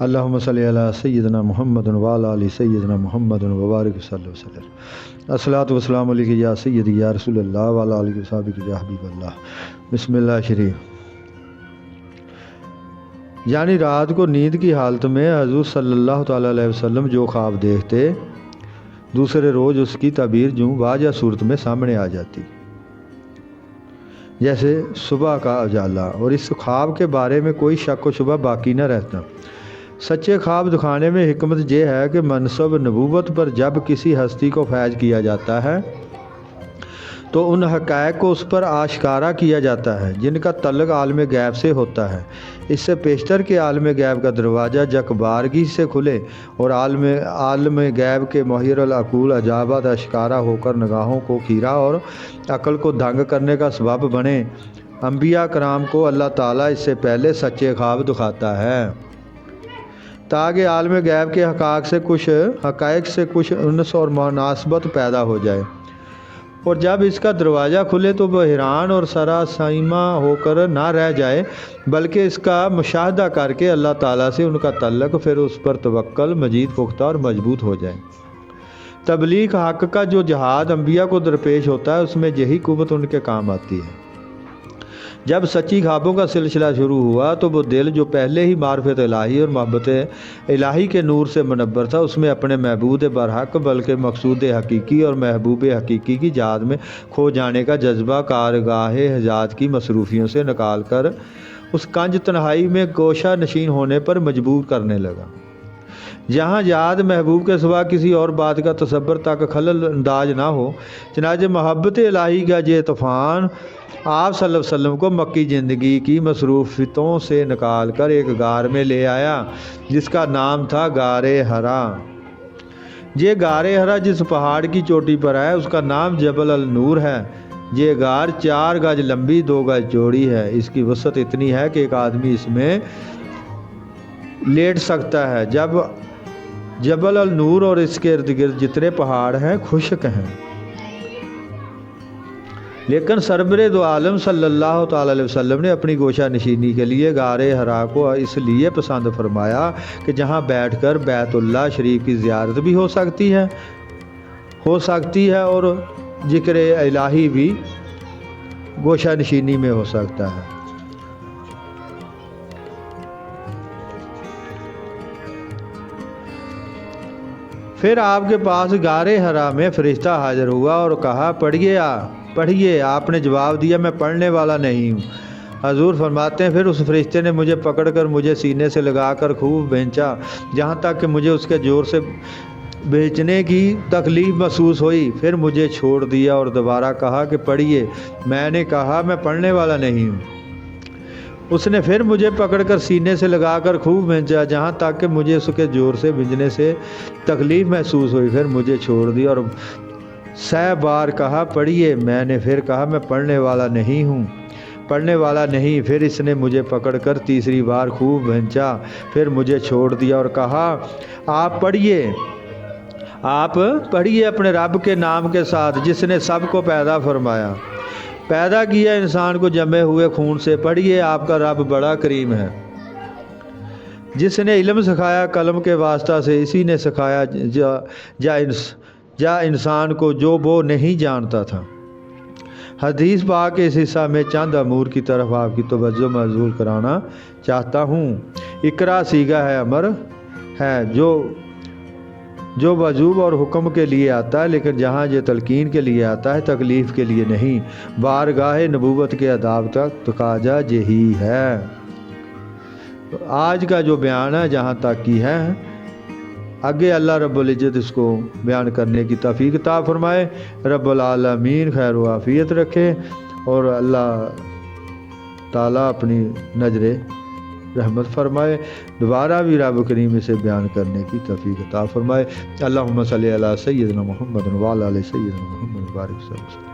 اللہم صلی علی سیدنا محمد وعلی آل سیدنا محمد وبارک صلی اللہ علیہ وسلم۔ الصلاۃ والسلام علیک یا سیدی یا رسول اللہ وعلی آلہ وصحبہ یا حبیب اللہ۔ بسم اللہ شریف۔ یعنی رات کو نیند کی حالت میں حضور صلی اللہ تعالیٰ علیہ وسلم جو خواب دیکھتے، دوسرے روز اس کی تعبیر جو واضح صورت میں سامنے آ جاتی، جیسے صبح کا اجالا، اور اس خواب کے بارے میں کوئی شک و شبہ باقی نہ رہتا۔ سچے خواب دکھانے میں حکمت یہ ہے کہ منصب نبوت پر جب کسی ہستی کو فیض کیا جاتا ہے تو ان حقائق کو اس پر آشکارا کیا جاتا ہے جن کا تعلق عالم غیب سے ہوتا ہے۔ اس سے پیشتر کے عالم غیب کا دروازہ جکبارگی سے کھلے اور عالم غیب کے محیر العقول عجائبات آشکارا ہو کر نگاہوں کو کھیرا اور عقل کو دنگ کرنے کا سبب بنے۔ انبیاء کرام کو اللہ تعالیٰ اس سے پہلے سچے خواب دکھاتا ہے تاکہ عالم غیب کے حقائق سے کچھ انس اور مناسبت پیدا ہو جائے، اور جب اس کا دروازہ کھلے تو وہ حیران اور سراسیمہ ہو کر نہ رہ جائے، بلکہ اس کا مشاہدہ کر کے اللہ تعالیٰ سے ان کا تعلق، پھر اس پر توکل مزید پختہ اور مضبوط ہو جائے۔ تبلیغ حق کا جو جہاد انبیاء کو درپیش ہوتا ہے، اس میں یہی قوت ان کے کام آتی ہے۔ جب سچی خوابوں کا سلسلہ شروع ہوا تو وہ دل جو پہلے ہی معرفت الہی اور محبت الہی کے نور سے منور تھا، اس میں اپنے محبوب برحق بلکہ مقصود حقیقی اور محبوب حقیقی کی یاد میں کھو جانے کا جذبہ کارگاہ حجات کی مصروفیوں سے نکال کر اس کنج تنہائی میں گوشہ نشین ہونے پر مجبور کرنے لگا، جہاں یاد محبوب کے سوا کسی اور بات کا تصور تک خلل انداز نہ ہو۔ چنانچہ محبت الہی کا یہ طوفان آپ صلی اللہ علیہ وسلم کو مکی زندگی کی مصروفیتوں سے نکال کر ایک غار میں لے آیا جس کا نام تھا غار حرا۔ یہ غار حرا جس پہاڑ کی چوٹی پر ہے اس کا نام جبل النور ہے۔ یہ غار 4 گز لمبی 2 گز چوڑی ہے۔ اس کی وسعت اتنی ہے کہ ایک آدمی اس میں لیٹ سکتا ہے۔ جب جبل النور اور اس کے ارد گرد جتنے پہاڑ ہیں خشک ہیں، لیکن سربر دو عالم صلی اللہ تعالیٰ علیہ وسلم نے اپنی گوشہ نشینی کے لیے غار حرا کو اس لیے پسند فرمایا کہ جہاں بیٹھ کر بیت اللہ شریف کی زیارت بھی ہو سکتی ہے اور ذکر الہی بھی گوشہ نشینی میں ہو سکتا ہے۔ پھر آپ کے پاس غار حرا میں فرشتہ حاضر ہوا اور کہا، پڑھیے۔ آپ نے جواب دیا، میں پڑھنے والا نہیں ہوں۔ حضور فرماتے ہیں، پھر اس فرشتے نے مجھے پکڑ کر مجھے سینے سے لگا کر خوب بھینچا جہاں تک کہ مجھے اس کے زور سے بھینچنے کی تکلیف محسوس ہوئی، پھر مجھے چھوڑ دیا اور دوبارہ کہا کہ پڑھیے۔ میں نے کہا، میں پڑھنے والا نہیں ہوں۔ اس نے پھر مجھے پکڑ کر سینے سے لگا کر خوب بھینچا جہاں تک کہ مجھے اس کے زور سے بھینچنے سے تکلیف محسوس ہوئی، پھر مجھے چھوڑ دیا اور 100 بار کہا، پڑھیے۔ میں نے پھر کہا، میں پڑھنے والا نہیں۔ پھر اس نے مجھے پکڑ کر تیسری بار خوب بھینچا، پھر مجھے چھوڑ دیا اور کہا، آپ پڑھیے اپنے رب کے نام کے ساتھ جس نے سب کو پیدا کیا انسان کو جمے ہوئے خون سے۔ پڑھیے، آپ کا رب بڑا کریم ہے، جس نے علم سکھایا قلم کے واسطہ سے، اسی نے سکھایا جا انسان کو جو وہ نہیں جانتا تھا۔ حدیث پاک کے اس حصہ میں چند امور کی طرف آپ کی توجہ مبذول کرانا چاہتا ہوں۔ اقرا صیغہ ہے امر ہے جو وجوب اور حکم کے لیے آتا ہے، لیکن جہاں یہ تلقین کے لیے آتا ہے تکلیف کے لیے نہیں۔ بارگاہ نبوت کے آداب تک تقاضا یہی ہے۔ آج کا جو بیان ہے جہاں تک کی ہے، آگے اللہ رب العزت اس کو بیان کرنے کی توفیق عطا فرمائے۔ رب العالمین خیر و عافیت رکھے اور اللہ تعالیٰ اپنی نظر رحمت فرمائے، دوبارہ بھی رب کریم اسے بیان کرنے کی توفیق عطا فرمائے۔ اللہم صلی علی سیدنا محمد وعلی آل سیدنا محمد وبارک وسلم۔